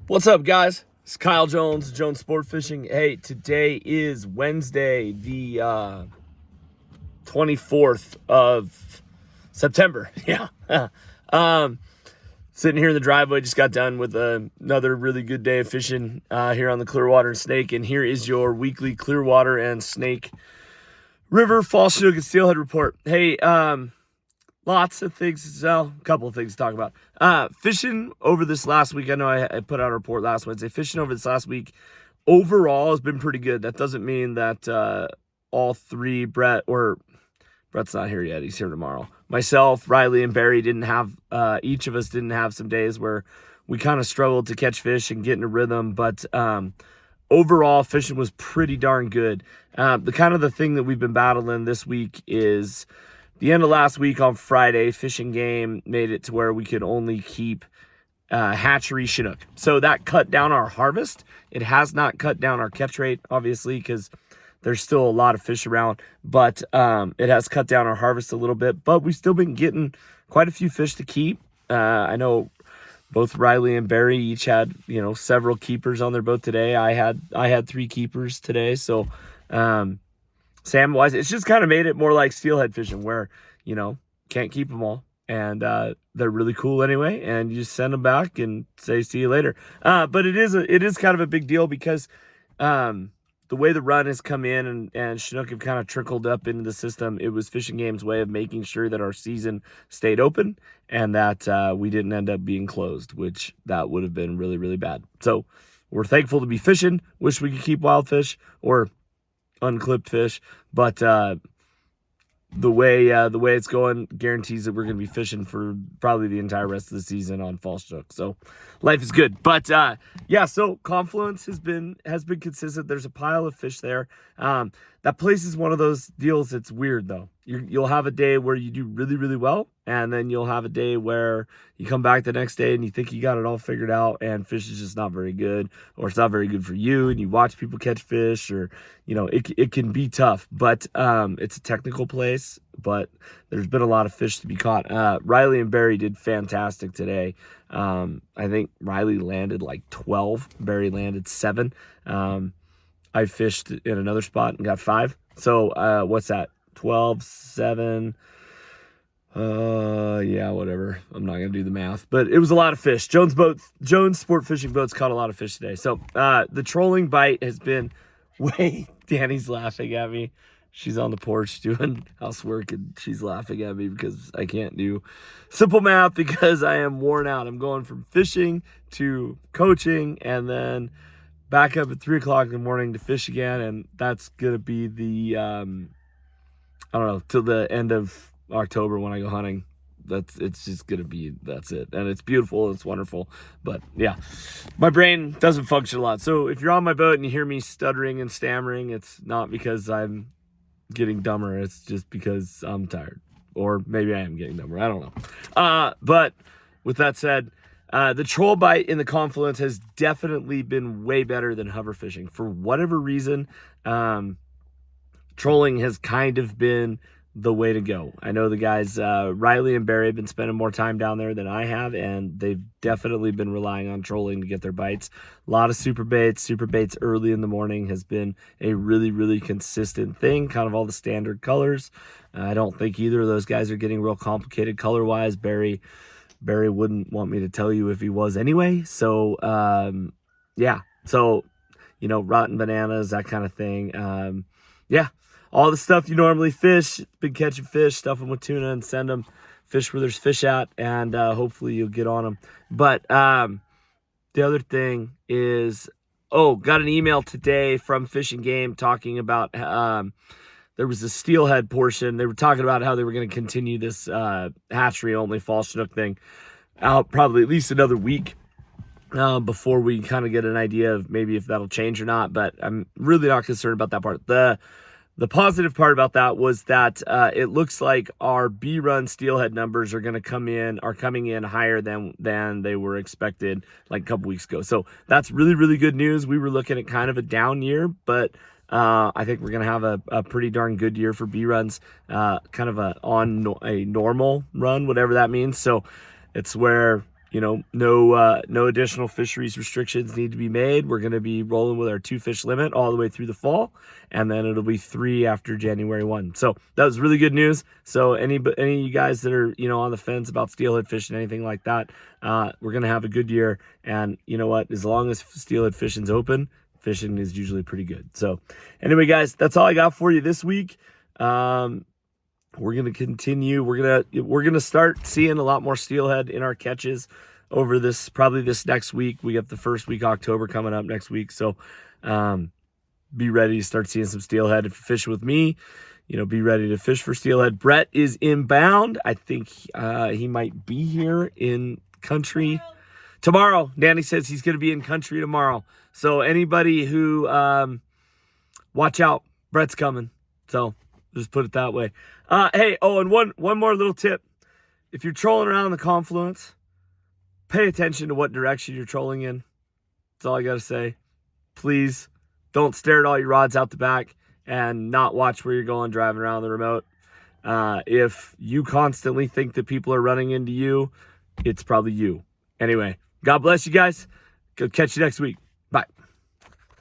What's up, guys? It's Kyle Jones, Jones Sport Fishing. Hey, today is Wednesday, the 24th of September. Yeah. Sitting here in the driveway, just got done with another really good day of fishing here on the Clearwater and Snake. And here is your weekly Clearwater and Snake River Fall Chinook and Steelhead report. Hey, lots of things, well, a couple of things to talk about. Fishing over this last week, I know I put out a report last Wednesday. Fishing over this last week overall has been pretty good. That doesn't mean that all three, Brett's not here yet. He's here tomorrow. Myself, Riley, and Barry each of us didn't have some days where we kind of struggled to catch fish and get in a rhythm. But overall, fishing was pretty darn good. The thing that we've been battling this week is the end of last week on Friday, Fishing Game made it to where we could only keep Hatchery Chinook. So that cut down our harvest. It has not cut down our catch rate, obviously, because there's still a lot of fish around. But it has cut down our harvest a little bit. But we've still been getting quite a few fish to keep. I know both Riley and Barry each had, several keepers on their boat today. I had 3 keepers today. So salmon wise, it's just kind of made it more like steelhead fishing where, can't keep them all. And they're really cool anyway. And you just send them back and say, see you later. But it is kind of a big deal because the way the run has come in and Chinook have kind of trickled up into the system, it was Fishing Game's way of making sure that our season stayed open and that we didn't end up being closed, which that would have been really, really bad. So we're thankful to be fishing. Wish we could keep wild fish or unclipped fish, but the way it's going guarantees that we're going to be fishing for probably the entire rest of the season on fall chinook. So life is good. But so Confluence has been consistent. There's a pile of fish there. That place is one of those deals that's weird though. You'll have a day where you do really, really well, and then you'll have a day where you come back the next day and you think you got it all figured out and fish is just not very good, or it's not very good for you, and you watch people catch fish, or it can be tough. But it's a technical place, but there's been a lot of fish to be caught. Riley and Barry did fantastic today. I think Riley landed like 12, Barry landed 7. I fished in another spot and got 5. So what's that? 12, 7. Whatever. I'm not gonna do the math, but it was a lot of fish. Jones Sport Fishing Boats caught a lot of fish today. So the trolling bite has been Danny's laughing at me. She's on the porch doing housework and she's laughing at me because I can't do simple math because I am worn out. I'm going from fishing to coaching and then back up at 3:00 in the morning to fish again. And that's going to be the, till the end of October when I go hunting. That's it. And it's beautiful. It's wonderful. But yeah, my brain doesn't function a lot. So if you're on my boat and you hear me stuttering and stammering, it's not because I'm getting dumber. It's just because I'm tired, or maybe I am getting dumber. I don't know. But with that said, the troll bite in the Confluence has definitely been way better than hover fishing. For whatever reason, trolling has kind of been the way to go. I know the guys, Riley and Barry, have been spending more time down there than I have, and they've definitely been relying on trolling to get their bites. A lot of super baits. Super baits early in the morning has been a really, really consistent thing, kind of all the standard colors. I don't think either of those guys are getting real complicated color-wise. Barry wouldn't want me to tell you if he was anyway. So, rotten bananas, that kind of thing. All the stuff you normally fish, big catching fish, stuff them with tuna and send them fish where there's fish at, and hopefully you'll get on them. But the other thing is, got an email today from Fishing Game talking about there was a steelhead portion. They were talking about how they were going to continue this hatchery-only fall chinook thing out probably at least another week before we kind of get an idea of maybe if that'll change or not. But I'm really not concerned about that part. The positive part about that was that it looks like our B-run steelhead numbers are coming in higher than they were expected like a couple weeks ago. So that's really, really good news. We were looking at kind of a down year, but I think we're going to have a pretty darn good year for B-runs, kind of a normal run, whatever that means. So it's where no additional fisheries restrictions need to be made. We're going to be rolling with our 2 fish limit all the way through the fall, and then it'll be 3 after January 1. So that was really good news. So any of you guys that are, on the fence about steelhead fishing, anything like that, we're going to have a good year. And you know what? As long as steelhead fishing's open, fishing is usually pretty good. So anyway, guys, that's all I got for you this week. We're going to continue. We're going to start seeing a lot more steelhead in our catches over probably this next week. We got the first week of October coming up next week. So, be ready to start seeing some steelhead. If you fish with me, be ready to fish for steelhead. Brett is inbound. I think, he might be here in country tomorrow. Danny says he's going to be in country tomorrow. So anybody who, watch out, Brett's coming. So just put it that way. Hey, and one more little tip. If you're trolling around the Confluence, pay attention to what direction you're trolling in. That's all I got to say. Please don't stare at all your rods out the back and not watch where you're going driving around the remote. If you constantly think that people are running into you, it's probably you. Anyway, God bless you guys. Go catch you next week.